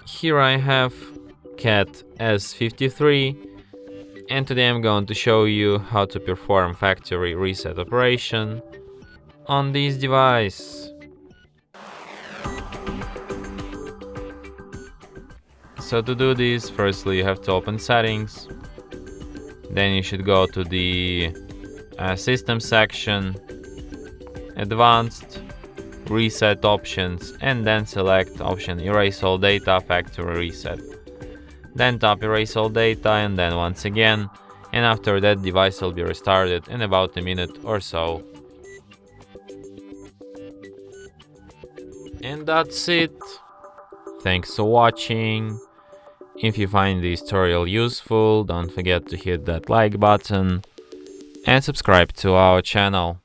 Here I have Cat S53, and today I'm going to show you how to perform factory reset operation on this device. So to do this, firstly you have to open settings, then you should go to the system section, advanced, reset options, and then select option erase all data factory reset. Then tap erase all data and then once again, and after that device will be restarted in about a minute or so. And that's it. Thanks for watching. If you find this tutorial useful, don't forget to hit that like button and subscribe to our channel.